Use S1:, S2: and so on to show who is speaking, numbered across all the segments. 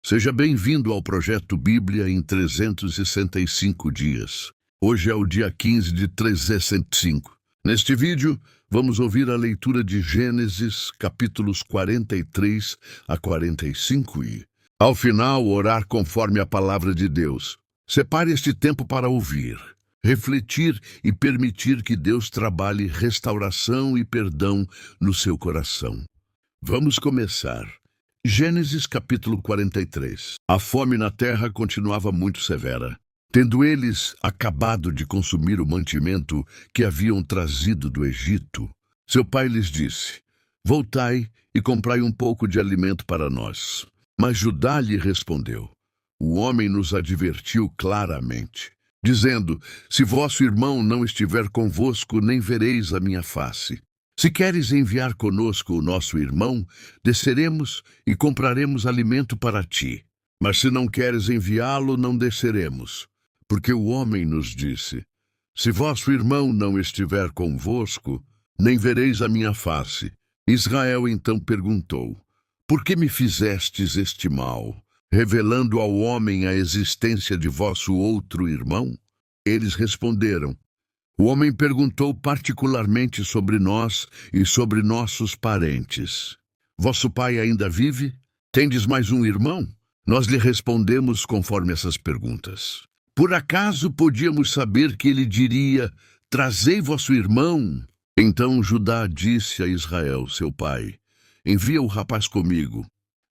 S1: Seja bem-vindo ao Projeto Bíblia em 365 dias. Hoje é o dia 15 de 365. Neste vídeo, vamos ouvir a leitura de Gênesis, capítulos 43 a 45 e, ao final, orar conforme a palavra de Deus. Separe este tempo para ouvir, refletir e permitir que Deus trabalhe restauração e perdão no seu coração. Vamos começar. Gênesis capítulo 43. A fome na terra continuava muito severa. Tendo eles acabado de consumir o mantimento que haviam trazido do Egito, seu pai lhes disse: Voltai e comprai um pouco de alimento para nós. Mas Judá lhe respondeu: O homem nos advertiu claramente, dizendo: Se vosso irmão não estiver convosco, nem vereis a minha face. Se queres enviar conosco o nosso irmão, desceremos e compraremos alimento para ti. Mas se não queres enviá-lo, não desceremos. Porque o homem nos disse: Se vosso irmão não estiver convosco, nem vereis a minha face. Israel então perguntou: Por que me fizestes este mal, revelando ao homem a existência de vosso outro irmão? Eles responderam: O homem perguntou particularmente sobre nós e sobre nossos parentes. Vosso pai ainda vive? Tendes mais um irmão? Nós lhe respondemos conforme essas perguntas. Por acaso podíamos saber que ele diria: Trazei vosso irmão? Então Judá disse a Israel, seu pai: Envia o rapaz comigo.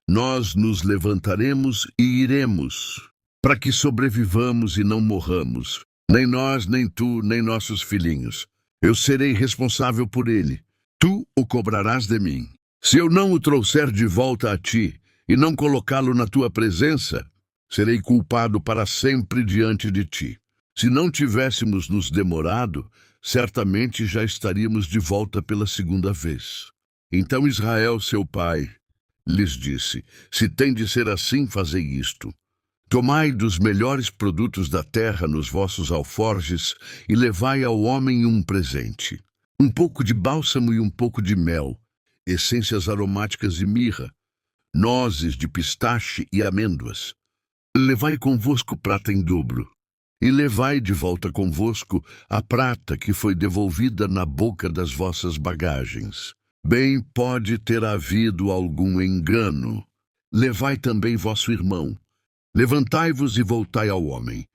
S1: Nós nos levantaremos e iremos, para que sobrevivamos e não morramos. Nem nós, nem tu, nem nossos filhinhos. Eu serei responsável por ele. Tu o cobrarás de mim. Se eu não o trouxer de volta a ti e não colocá-lo na tua presença, serei culpado para sempre diante de ti. Se não tivéssemos nos demorado, certamente já estaríamos de volta pela segunda vez. Então Israel, seu pai, lhes disse: Se tem de ser assim, fazei isto. Tomai dos melhores produtos da terra nos vossos alforjes e levai ao homem um presente: um pouco de bálsamo e um pouco de mel, essências aromáticas e mirra, nozes de pistache e amêndoas. Levai convosco prata em dobro, e levai de volta convosco a prata que foi devolvida na boca das vossas bagagens. Bem pode ter havido algum engano. Levai também vosso irmão. Levantai-vos e voltai ao homem,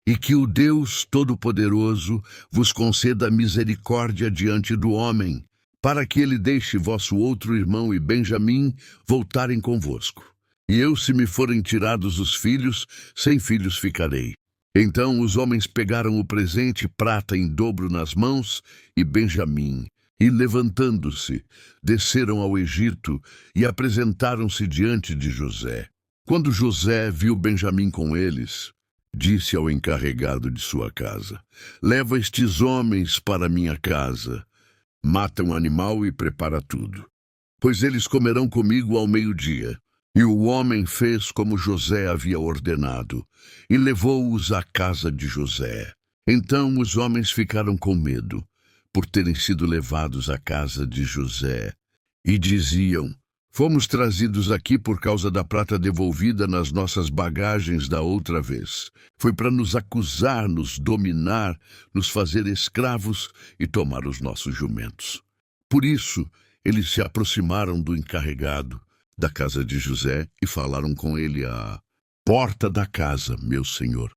S1: e que o Deus Todo-Poderoso vos conceda misericórdia diante do homem, para que ele deixe vosso outro irmão e Benjamim voltarem convosco. E eu, se me forem tirados os filhos, sem filhos ficarei. Então os homens pegaram o presente, prata em dobro nas mãos, e Benjamim, e levantando-se, desceram ao Egito e apresentaram-se diante de José. Quando José viu Benjamim com eles, disse ao encarregado de sua casa: Leva estes homens para minha casa, mata um animal e prepara tudo, pois eles comerão comigo ao meio-dia. E o homem fez como José havia ordenado, e levou-os à casa de José. Então os homens ficaram com medo, por terem sido levados à casa de José, e diziam: Fomos trazidos aqui por causa da prata devolvida nas nossas bagagens da outra vez. Foi para nos acusar, nos dominar, nos fazer escravos e tomar os nossos jumentos. Por isso, eles se aproximaram do encarregado da casa de José e falaram com ele à porta da casa: Meu senhor,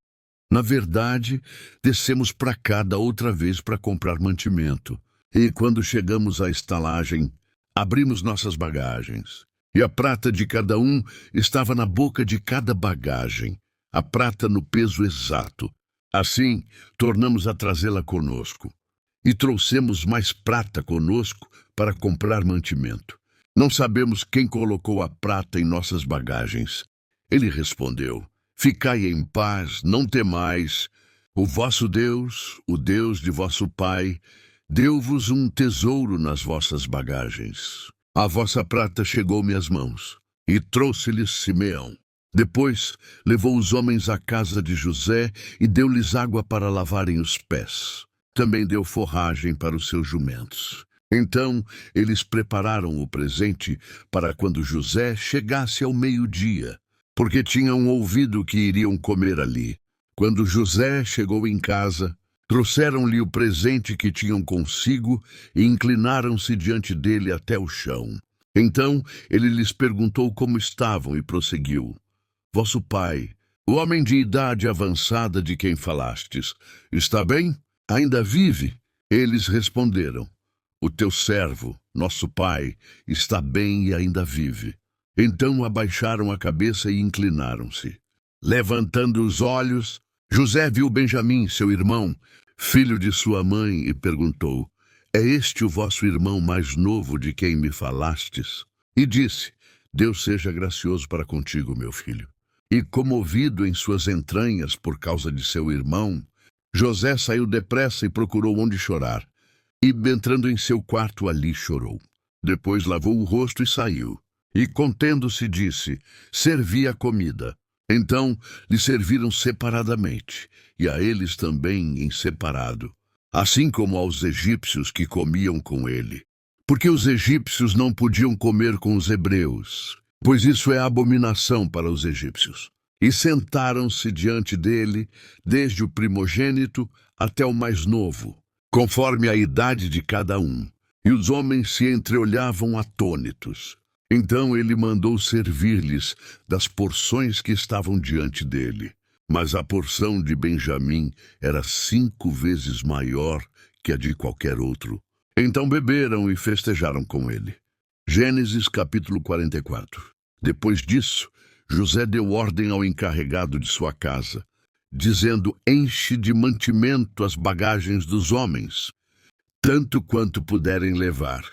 S1: na verdade, descemos para cá da outra vez para comprar mantimento. E quando chegamos à estalagem, abrimos nossas bagagens, e a prata de cada um estava na boca de cada bagagem, a prata no peso exato. Assim, tornamos a trazê-la conosco, e trouxemos mais prata conosco para comprar mantimento. Não sabemos quem colocou a prata em nossas bagagens. Ele respondeu: Ficai em paz, não temais. O vosso Deus, o Deus de vosso pai, deu-vos um tesouro nas vossas bagagens. A vossa prata chegou-me às mãos, e trouxe-lhes Simeão. Depois levou os homens à casa de José e deu-lhes água para lavarem os pés. Também deu forragem para os seus jumentos. Então eles prepararam o presente para quando José chegasse ao meio-dia. porque tinham ouvido que iriam comer ali. Quando José chegou em casa, trouxeram-lhe o presente que tinham consigo e inclinaram-se diante dele até o chão. Então ele lhes perguntou como estavam e prosseguiu: Vosso pai, o homem de idade avançada de quem falastes, está bem? Ainda vive? Eles responderam: O teu servo, nosso pai, está bem e ainda vive. Então abaixaram a cabeça e inclinaram-se. Levantando os olhos, José viu Benjamim, seu irmão, filho de sua mãe, e perguntou: É este o vosso irmão mais novo de quem me falastes? E disse: Deus seja gracioso para contigo, meu filho. E comovido em suas entranhas por causa de seu irmão, José saiu depressa e procurou onde chorar. E, entrando em seu quarto, ali chorou. Depois lavou o rosto e saiu. E, contendo-se, disse: Servi a comida. Então lhe serviram separadamente, e a eles também em separado, assim como aos egípcios que comiam com ele. Porque os egípcios não podiam comer com os hebreus, pois isso é abominação para os egípcios. E sentaram-se diante dele, desde o primogênito até o mais novo, conforme a idade de cada um. E os homens se entreolhavam atônitos. Então ele mandou servir-lhes das porções que estavam diante dele. Mas a porção de Benjamim era 5 vezes maior que a de qualquer outro. Então beberam e festejaram com ele. Gênesis capítulo 44. Depois disso, José deu ordem ao encarregado de sua casa, dizendo: Enche de mantimento as bagagens dos homens, tanto quanto puderem levar,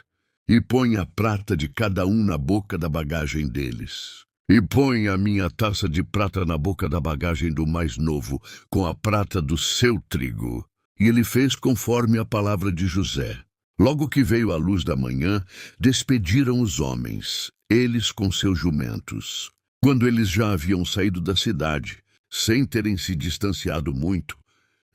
S1: e põe a prata de cada um na boca da bagagem deles. E põe a minha taça de prata na boca da bagagem do mais novo, com a prata do seu trigo. E ele fez conforme a palavra de José. Logo que veio a luz da manhã, despediram os homens, eles com seus jumentos. Quando eles já haviam saído da cidade, sem terem se distanciado muito,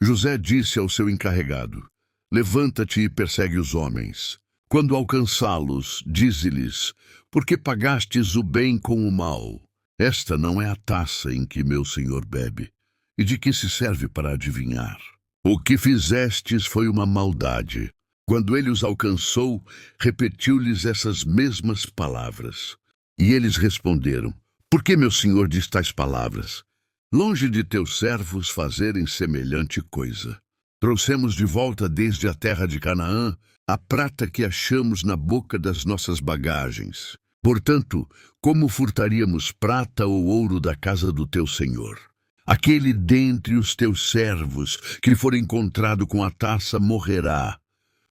S1: José disse ao seu encarregado: Levanta-te e persegue os homens. Quando alcançá-los, dize-lhes: Por que pagastes o bem com o mal? Esta não é a taça em que meu senhor bebe, e de que se serve para adivinhar. O que fizestes foi uma maldade. Quando ele os alcançou, repetiu-lhes essas mesmas palavras. E eles responderam: Por que meu senhor diz tais palavras? Longe de teus servos fazerem semelhante coisa. Trouxemos de volta desde a terra de Canaã a prata que achamos na boca das nossas bagagens. Portanto, como furtaríamos prata ou ouro da casa do teu senhor? Aquele dentre os teus servos que for encontrado com a taça morrerá,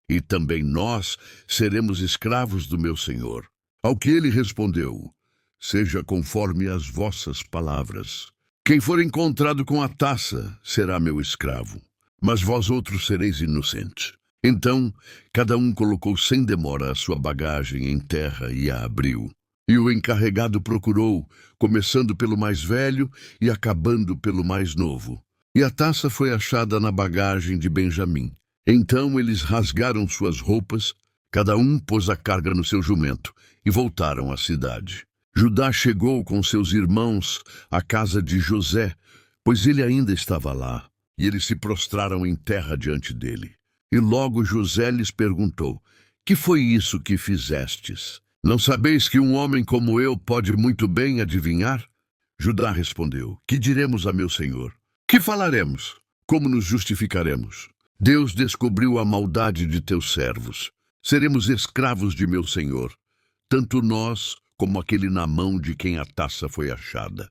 S1: e também nós seremos escravos do meu senhor. Ao que ele respondeu: Seja conforme as vossas palavras. Quem for encontrado com a taça será meu escravo, mas vós outros sereis inocentes. Então, cada um colocou sem demora a sua bagagem em terra e a abriu. E o encarregado procurou, começando pelo mais velho e acabando pelo mais novo. E a taça foi achada na bagagem de Benjamim. Então eles rasgaram suas roupas, cada um pôs a carga no seu jumento, e voltaram à cidade. Judá chegou com seus irmãos à casa de José, pois ele ainda estava lá, e eles se prostraram em terra diante dele. E logo José lhes perguntou: Que foi isso que fizestes? Não sabeis que um homem como eu pode muito bem adivinhar? Judá respondeu: Que diremos a meu senhor? Que falaremos? Como nos justificaremos? Deus descobriu a maldade de teus servos. Seremos escravos de meu senhor, tanto nós como aquele na mão de quem a taça foi achada.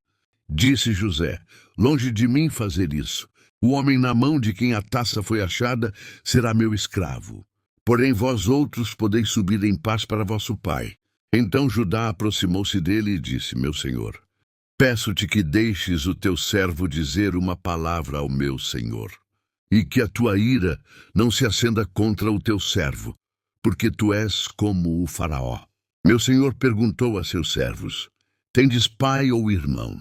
S1: Disse José: Longe de mim fazer isso. O homem na mão de quem a taça foi achada será meu escravo. Porém vós outros podeis subir em paz para vosso pai. Então Judá aproximou-se dele e disse: Meu senhor, peço-te que deixes o teu servo dizer uma palavra ao meu senhor, e que a tua ira não se acenda contra o teu servo, porque tu és como o faraó. Meu senhor perguntou a seus servos: Tendes pai ou irmão?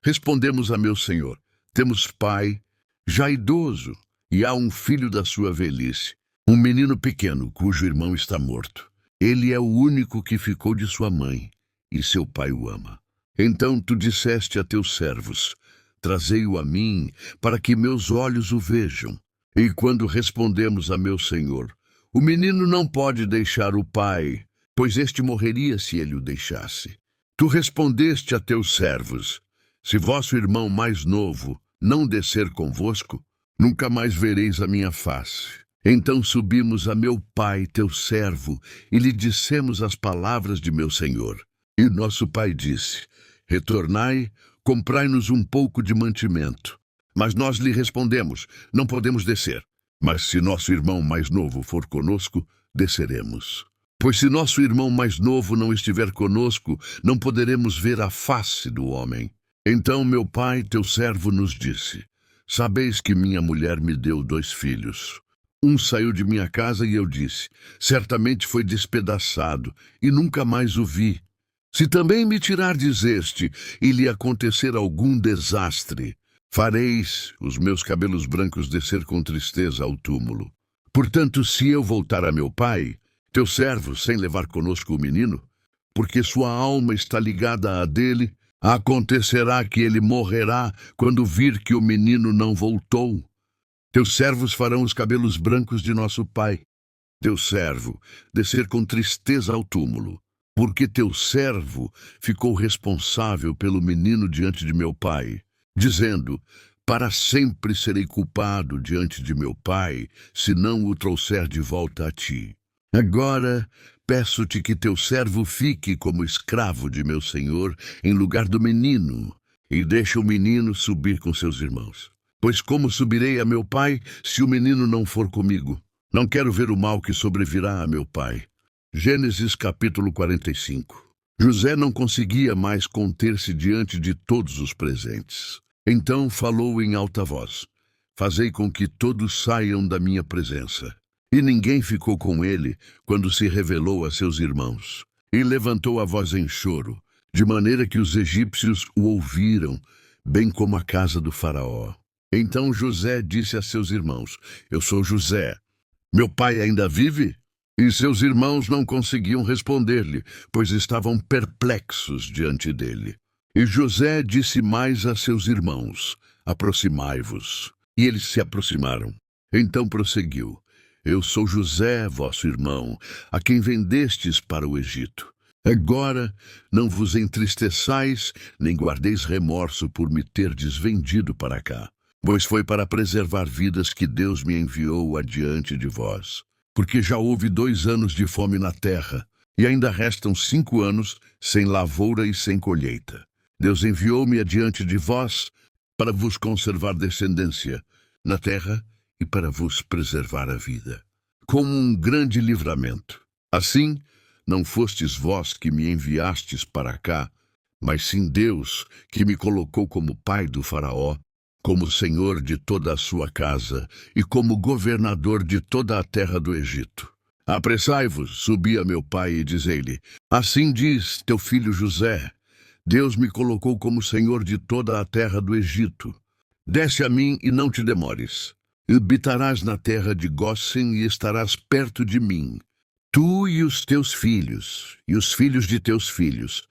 S1: Respondemos a meu senhor: Temos pai, já idoso, e há um filho da sua velhice, um menino pequeno, cujo irmão está morto. Ele é o único que ficou de sua mãe, e seu pai o ama. Então tu disseste a teus servos: trazei-o a mim, para que meus olhos o vejam. E quando respondemos a meu senhor: o menino não pode deixar o pai, pois este morreria se ele o deixasse. Tu respondeste a teus servos: se vosso irmão mais novo não descer convosco, nunca mais vereis a minha face. Então subimos a meu pai, teu servo, e lhe dissemos as palavras de meu senhor. E nosso pai disse: retornai, comprai-nos um pouco de mantimento. Mas nós lhe respondemos: não podemos descer. Mas se nosso irmão mais novo for conosco, desceremos. Pois se nosso irmão mais novo não estiver conosco, não poderemos ver a face do homem. Então meu pai, teu servo, nos disse: sabeis que minha mulher me deu 2 filhos. Um saiu de minha casa e eu disse: certamente foi despedaçado, e nunca mais o vi. Se também me tirardes este, e lhe acontecer algum desastre, fareis os meus cabelos brancos descer com tristeza ao túmulo. Portanto, se eu voltar a meu pai, teu servo, sem levar conosco o menino, porque sua alma está ligada à dele, acontecerá que ele morrerá quando vir que o menino não voltou. Teus servos farão os cabelos brancos de nosso pai, teu servo, descer com tristeza ao túmulo, porque teu servo ficou responsável pelo menino diante de meu pai, dizendo: para sempre serei culpado diante de meu pai, se não o trouxer de volta a ti. Agora peço-te que teu servo fique como escravo de meu senhor em lugar do menino, e deixa o menino subir com seus irmãos. Pois como subirei a meu pai se o menino não for comigo? Não quero ver o mal que sobrevirá a meu pai. Gênesis capítulo 45. José não conseguia mais conter-se diante de todos os presentes. Então falou em alta voz: fazei com que todos saiam da minha presença. E ninguém ficou com ele quando se revelou a seus irmãos. E levantou a voz em choro, de maneira que os egípcios o ouviram, bem como a casa do faraó. Então José disse a seus irmãos: eu sou José. Meu pai ainda vive? E seus irmãos não conseguiam responder-lhe, pois estavam perplexos diante dele. E José disse mais a seus irmãos: aproximai-vos. E eles se aproximaram. Então prosseguiu: eu sou José, vosso irmão, a quem vendestes para o Egito. Agora não vos entristeçais, nem guardeis remorso por me terdes vendido para cá, pois foi para preservar vidas que Deus me enviou adiante de vós. Porque já houve 2 anos de fome na terra, e ainda restam 5 anos sem lavoura e sem colheita. Deus enviou-me adiante de vós para vos conservar descendência na terra e para vos preservar a vida, como um grande livramento. Assim, não fostes vós que me enviastes para cá, mas sim Deus, que me colocou como pai do faraó, como senhor de toda a sua casa e como governador de toda a terra do Egito. Apressai-vos, subi a meu pai e dizei-lhe: assim diz teu filho José: Deus me colocou como senhor de toda a terra do Egito. Desce a mim e não te demores. Habitarás na terra de Gósen e estarás perto de mim, tu e os teus filhos, e os filhos de teus filhos,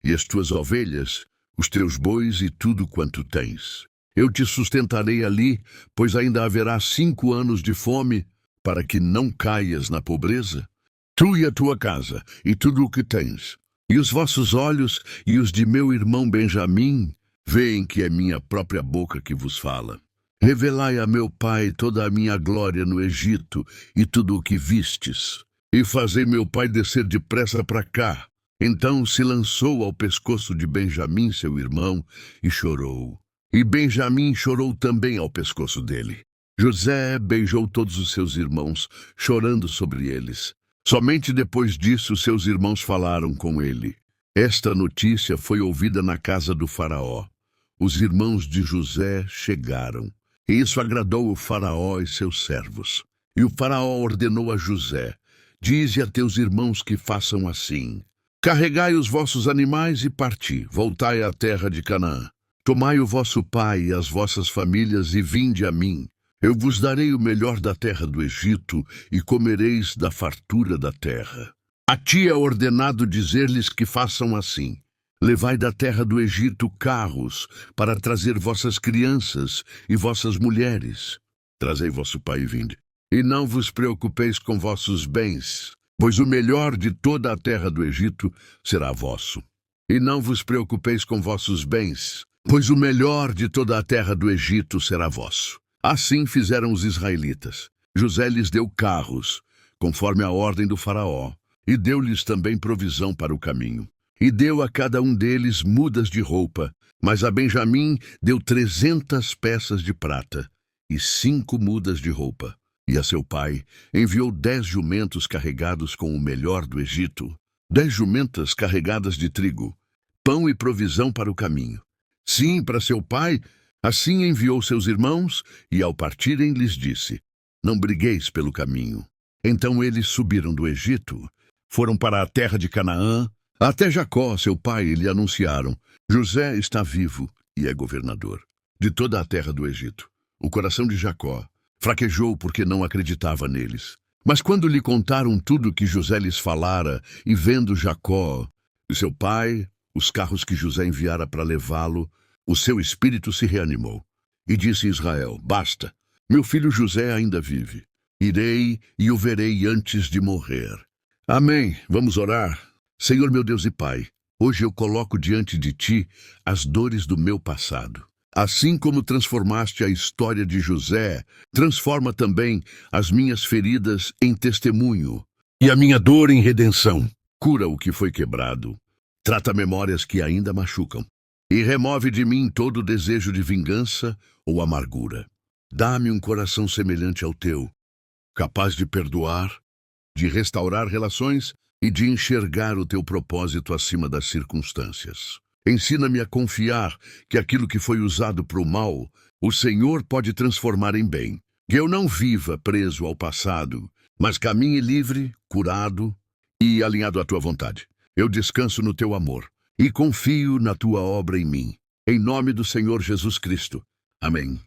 S1: e as tuas ovelhas, os teus bois e tudo quanto tens. Eu te sustentarei ali, pois ainda haverá 5 anos de fome, para que não caias na pobreza, tu e a tua casa, e tudo o que tens. E os vossos olhos e os de meu irmão Benjamim veem que é minha própria boca que vos fala. Revelai a meu pai toda a minha glória no Egito e tudo o que vistes, e fazei meu pai descer depressa para cá. Então se lançou ao pescoço de Benjamim, seu irmão, e chorou. E Benjamim chorou também ao pescoço dele. José beijou todos os seus irmãos, chorando sobre eles. Somente depois disso seus irmãos falaram com ele. Esta notícia foi ouvida na casa do faraó. Os irmãos de José chegaram. E isso agradou o faraó e seus servos. E o faraó ordenou a José: dize a teus irmãos que façam assim: carregai os vossos animais e parti, voltai à terra de Canaã. Tomai o vosso pai e as vossas famílias e vinde a mim. Eu vos darei o melhor da terra do Egito e comereis da fartura da terra. A ti é ordenado dizer-lhes que façam assim: Levai da terra do Egito carros para trazer vossas crianças e vossas mulheres. Trazei vosso pai e vinde. E não vos preocupeis com vossos bens, pois o melhor de toda a terra do Egito será vosso. E não vos preocupeis com vossos bens, pois o melhor de toda a terra do Egito será vosso. Assim fizeram os israelitas. José lhes deu carros, conforme a ordem do faraó, e deu-lhes também provisão para o caminho. E deu a cada um deles mudas de roupa, mas a Benjamim deu 300 peças de prata e 5 mudas de roupa. E a seu pai enviou 10 jumentos carregados com o melhor do Egito, 10 jumentas carregadas de trigo, pão e provisão para o caminho. Sim, para seu pai, assim enviou seus irmãos, e ao partirem lhes disse: não brigueis pelo caminho. Então eles subiram do Egito, foram para a terra de Canaã, até Jacó, seu pai, e lhe anunciaram: José está vivo e é governador de toda a terra do Egito. O coração de Jacó fraquejou porque não acreditava neles. Mas quando lhe contaram tudo que José lhes falara, e vendo Jacó e seu pai, os carros que José enviara para levá-lo, o seu espírito se reanimou. E disse Israel: basta, meu filho José ainda vive. Irei e o verei antes de morrer. Amém. Vamos orar. Senhor meu Deus e Pai, hoje eu coloco diante de Ti as dores do meu passado. Assim como transformaste a história de José, transforma também as minhas feridas em testemunho e a minha dor em redenção. Cura o que foi quebrado, trata memórias que ainda machucam e remove de mim todo o desejo de vingança ou amargura. Dá-me um coração semelhante ao Teu, capaz de perdoar, de restaurar relações e de enxergar o Teu propósito acima das circunstâncias. Ensina-me a confiar que aquilo que foi usado para o mal, o Senhor pode transformar em bem. Que eu não viva preso ao passado, mas caminhe livre, curado e alinhado à Tua vontade. Eu descanso no Teu amor e confio na Tua obra em mim. Em nome do Senhor Jesus Cristo. Amém.